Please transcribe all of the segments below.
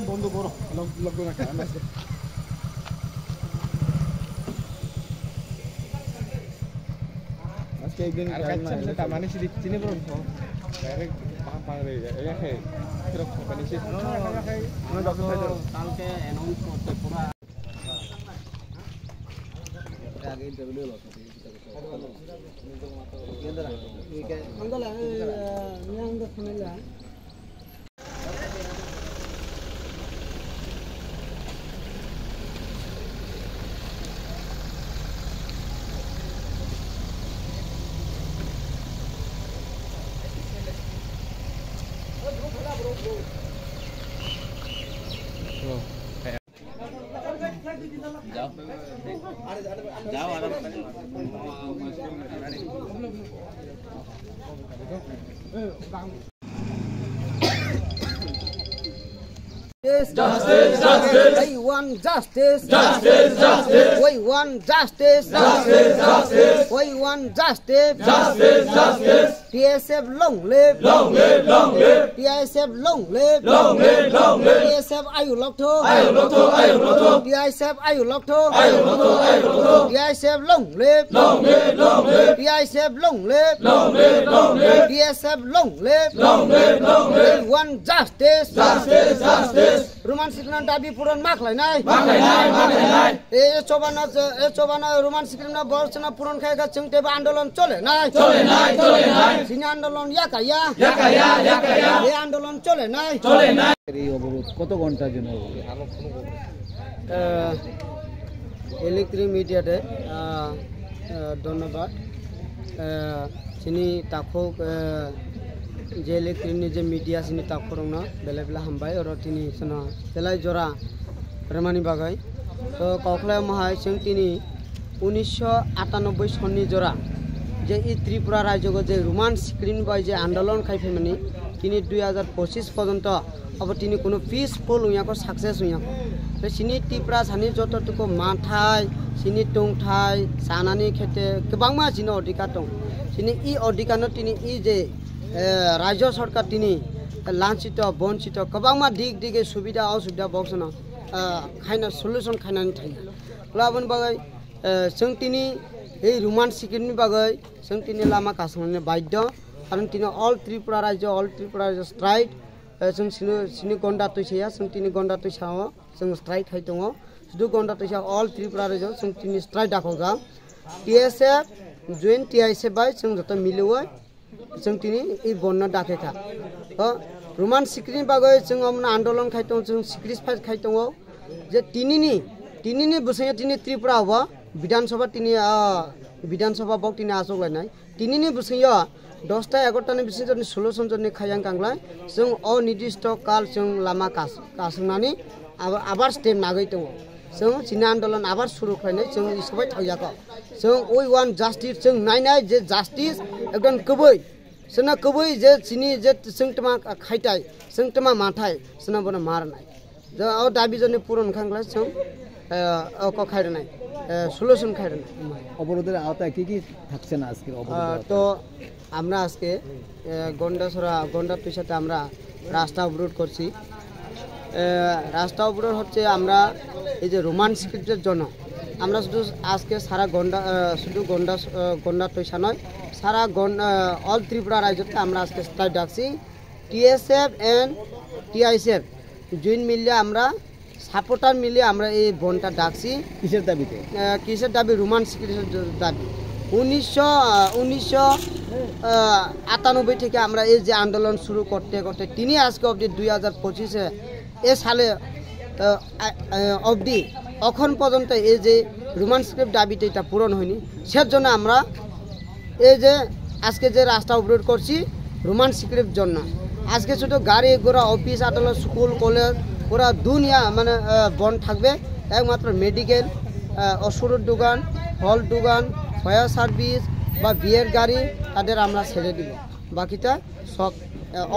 বন্ধ করো লগ্ন না আজকে একদিন মানে চিনি বলুন ডাইরেক্ট পাহাড়ে রেখে কিরকম কোম্পানি সে কালকে অ্যানাউন্স করতে পুরো আগে ইন্টারভিউ হলো Andala, yang dah familiar. Jauh ada. Justice, justice. We want justice. Justice, justice. We want justice. Justice, justice. We want justice. Justice, justice. PSF long live. Long live, long live. PSF long live. Long live, long live. PSF ayu lokto. Ayu lokto, ayu lokto. PSF ayu lokto. Ayu lokto, ayu lokto. PSF long live. Long live, long live. PSF long live. Long live, long live. PSF long live. Long live, long live. We want justice. Justice, justice. Roman Sikrim dabi puron maklainai. Maklainai. Chobana Roman Sikrim na borsana puron khaiga chungteba andolon chole nai. Chole nai. Sini andolon yakaya. Ei andolon chole nai. এই অবরোধ কত ঘন্টার জন্য electric মিডিয়াতে ধন্যবাদ চিনি তাকক যে ইলেকট্রিকনি যে মিডিয়া চিনি তাকরং না বেলা বেলা হামবাই আর তিনি সোনা তেলাই জরা রেমানি বাগাই তো কখলায় মাহাই जों তিনি 1998 সননি জরা যে এই ত্রিপুরা রাজ্যকে যে রোমান স্ক্রিন বাই যে আন্দোলন খাইফেমানি তিনি 2025 পর্যন্ত अब তিনি কোনো পিসফুল উইয়াকো সাকসেস উইয়াকো তো সিনি ত্রিপুরা সানি যতটুকু মাথায় সিনি টংথাই সানানি খেতে গোबांमा সিনি অধিকার দं সিনি ই অধিকারनो তিনি ই যে রাজ্য সরকার তিনি লাঞ্ছিত বঞ্চিত গোबांमा দিক দিকে সুবিধা অসুবিধা বক্সনা খাইনা সলিউশন খাইনানি थायो लाबन बागै जों তিনি এই রোমান স্ক্রিনनि बागै जों তিনি लामा कासंनो बाध्य कारण তিনি অল ত্রিপুরা রাজ্য স্ট্রাইক जों सिनि गंडा तैसाया जों तिनि गंडा तैसाओ जों स्ट्राइक खाइ दङ जुदु गंडा तैसा अल त्रिपुरा रायजो जों तिनि स्ट्राइक दाखौगा टीएसएफ जॉइंट टीआईएसएफ बाय जों जत मिलुवै जों तिनि इ बन्न दाखेखा रोमान स्क्रिन बागै जों हमना आन्दोलन खाइ दङ जों सिक्रिस फाइट खाइ दङ जे तिनिनि बुसैया तिनि त्रिपुरा हबा विधानसभा बक तिनि आसगलायनाय तिनिनि बुसैया 10टा 11टानि बिसिनि सलुशन जनि खायां गांलाय जों अनिर्दिष्ट काल जों लामा कासंनानि आबार स्टेप नागै दङ जों सिनि आन्दोलन आबार सुरु खायनाय जों इसबाय थायाखौ जों वी वान्ट जास्टिस जों नायनाय जे जास्टिस एकदम कबै सोना कबै जे सिनि जे जोंतमा खायताय जोंतमा माथाय सोना बना मारनाय जों अ दाबि जनि पूरण खांलाय जों अ खायनाय सलुशन खायनाय অবরোধের আওতায় কি থাকছে না আজকে অবরোধ তো আমরা আজকে গন্ডা তুইসাতে আমরা রাস্তা অবরোধ করছি রাস্তা অবরোধ হচ্ছে আমরা এই যে রোমান স্ক্রিপ্টের জন্য আমরা শুধু আজকে সারা শুধু গন্ডা তুইসা নয় সারা অল ত্রিপুরা রাজ্যতে আমরা আজকে স্ট্রাইক ডাকছি টিএসএফ এন্ড টিআইএসএফ জয়েন্ট মিলে আমরা সাপোর্টার মিলে আমরা এই বনটা ডাকছি কিসের দাবি রোমান স্ক্রিপ্টের দাবি 1998 থেকে আমরা এই যে আন্দোলন শুরু করতে তিনি আজকে অবধি 2025 এ সালে অবধি এখন পর্যন্ত এই যে রোমান স্ক্রিপ্ট দাবিটা এটা পূরণ হয়নি সেজন্য আমরা এই যে আজকে যে রাস্তা অবরোধ করছি রোমান স্ক্রিপ্ট জন্য আজকে শুধু গাড়ি ঘোড়া অফিস আদালত স্কুল কলেজ পুরা দুনিয়া মানে বন্ধ থাকবে একমাত্র মেডিকেল ওষুধের দোকান ফল দোকান ফায়ার সার্ভিস বা বিয়ের গাড়ি তাদের আমরা ছেড়ে দিব বাকিটা সব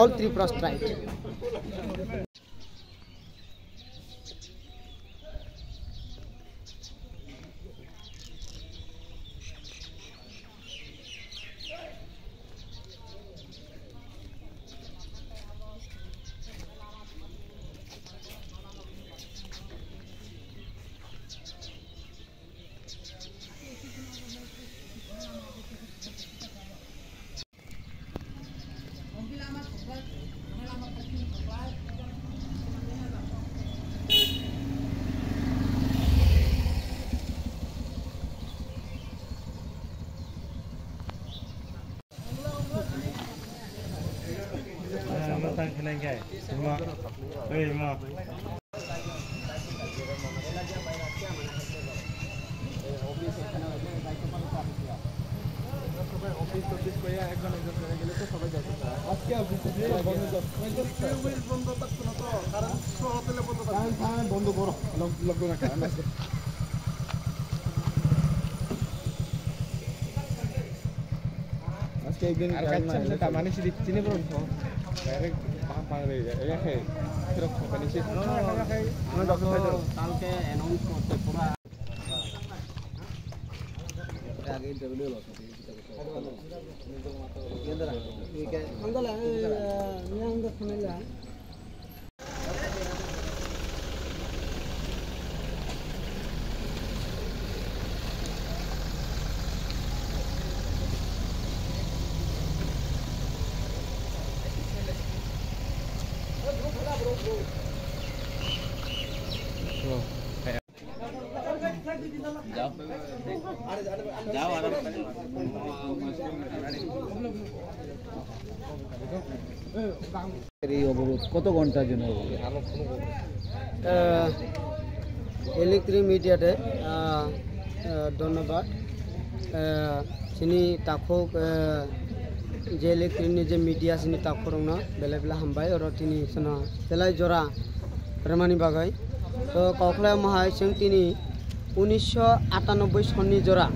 অল ত্রিপুরা স্ট্রাইক। বন্ধ করো লগ্ন না কারণ আছে আজকে একদিন মানে সিরিপ চিনি বলুন ডাইরেক্ট পাহাড়ে রেখে ফেরত কোম্পানি সে কালকে অ্যানাউন্স করতে পুরো আগে ইন্টারভিউ হলো এই অবরোধ কত ঘন্টার জন্য ইলেকট্রিক মিডিয়াতে ধন্যবাদ চিনি তাকক যে ইলেকট্রিক যে মিডিয়া চিনি তাকরंना बेले बेला हामबाय और तिनी सना तेलाय जरा रमानी बागै तो कखलाय महाय जों तिनी 1998 सननि जरा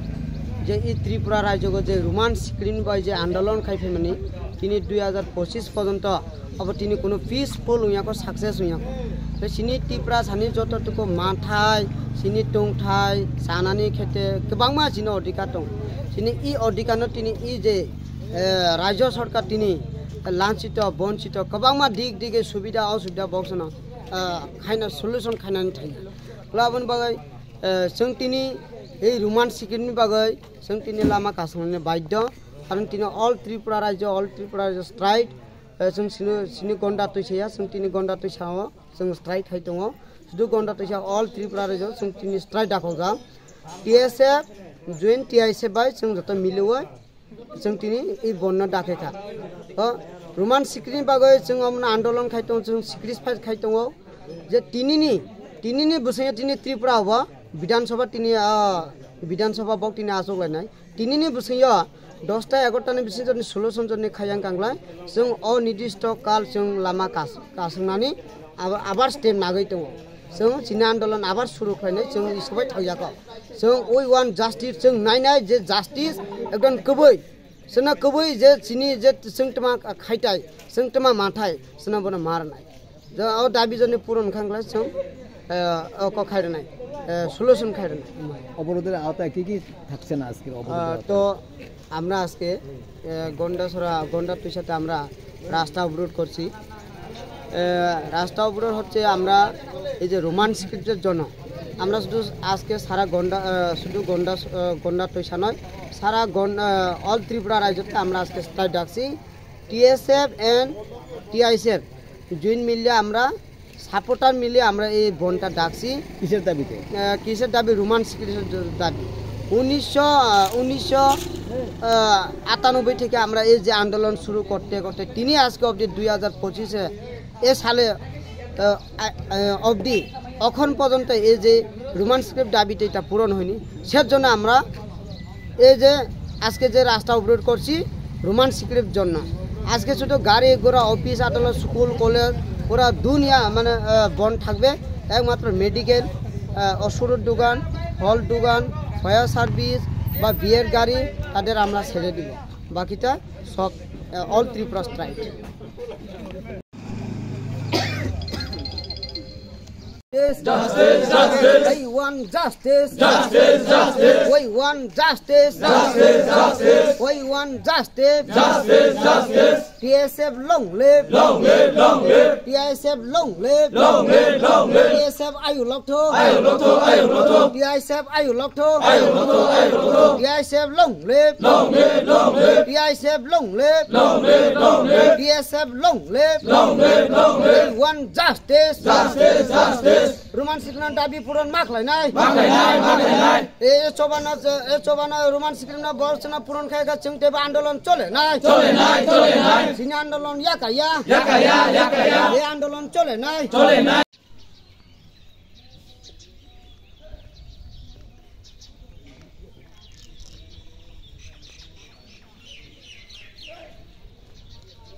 जे इ त्रिपुरा राज्यको जे रोमान स्क्रीन बाय जे आंदोलन खाइफेमानि तिनी 2025 पर्यन्त अब तिनी कुनो पिसफुल उयाको सक्सेस उयाको बे सिनि त्रिपुरा सानि जतटुको माथाय सिनि टंथाय सानानि खेते गोबांमा जिनो अधिकार दं सिनि इ अधिकारनो तिनी इ जे राज्य सरकार तिनी लांचित बंचित गोबांमा दिग दिगे सुबिदा असुबिदा बक्सना खायना सल्युशन खायनानै थायो लाबोन बागै जों तिनी এই रोमान स्क्रीननि बागै जों तिनी लामा कासनानै बाध्य कारण तिनी अल त्रिपुरा राज्य स्ट्राइक जों सिनि गंडा तैसाया जों तिनी गंडा तैसाव जों स्ट्राइक खाय दङ जुदु गंडा तैसा अल त्रिपुरा राज्य जों तिनी स्ट्राइक दाखोगा टीएसएफ जॉइन टीआईएसएफ बाय जों जत मिलुवै जों तिनी इ बन्न दाखेखा रोमान स्क्रीन बागै जों हमना आंदोलन खाय दङ जों सिक्रिस फाइट खाय दङ जे तिनिनि बुसैया तिनी त्रिपुरा हबा विधानसभा तिनी विधानसभा बक तिनी आजगलायनाय तिनिनि बुसैया 10टा 11टानि बिसिनि सल्युशन जनि खायां गांलाय जों अनिर्दिष्ट काल जों लामा कासंनानै आबार स्टेप नागै दङ जों सिना आंदोलन आबार सुरु खालायनाय जों सबाय थायाखौ जों वी वान जास्टिस जों नायनाय जे जास्टिस एकदम कबै सोना कबै जे सिनि जे जोंतमा खायथाय जोंतमा माथाय सोना बना मारनाय जो दाबि जनि पूरण खांलाय जों खायनाय सल्युशन खायनाय অবরোধের আওতায় কি থাকছে না আজকে অবরোধ তো আমরা আজকে গন্ডা তুইসাতে আমরা রাস্তা অবরোধ করছি রাস্তা অবরোধ হচ্ছে আমরা এই যে রোমান স্ক্রিপ্টের জন্য আমরা শুধু আজকে সারা গন্ডা তুইসা নয় সারা অল ত্রিপুরা রাজ্যতে আমরা আজকে স্ট্রাইক ডাকছি টিএসএফ এন্ড টিআইএসএফ জয়েন মিলে আমরা সাপোর্টার মিলে আমরা এই বনটা ডাকছি কিসের দাবি রোমান স্ক্রিপ্টের দাবি 1998 থেকে আমরা এই যে আন্দোলন শুরু করতে করতে তিনি আজকে অবধি 2025 এ সালে অবধি এখন পর্যন্ত এই যে রোমান স্ক্রিপ্ট দাবিটা এটা পূরণ হয়নি সেজন্য আমরা এই যে আজকে যে রাস্তা অবরোধ করছি রোমান স্ক্রিপ্ট জন্য আজকে শুধু গাড়ি ঘোড়া অফিস আদালত স্কুল কলেজ পুরা দুনিয়া মানে বন্ধ থাকবে একমাত্র মেডিকেল ওষুধের দোকান ফল দোকান ফায়ার সার্ভিস বা বিয়ের গাড়ি তাদের আমরা ছেড়ে দিব বাকিটা সব all Tripuras tribe. Justice, justice. We want justice. Justice, justice. We want justice. Justice, justice. We want justice. Justice, justice. PSF long live. Long live, long live. PSF long live. Long live, long live. PSF ayulokto. Ayulokto, ayulokto. PSF ayulokto. Ayulokto, ayulokto. PSF long live. Long live, long live. PSF long live. Long live, long live. PSF long live. Long live, long live. We want justice. Justice, justice. Roman Sikran dabi puron maklainai e chobana Roman Sikran borsna puron khaiga chungte ba andolon chole nai sini andolon yakaya e andolon chole nai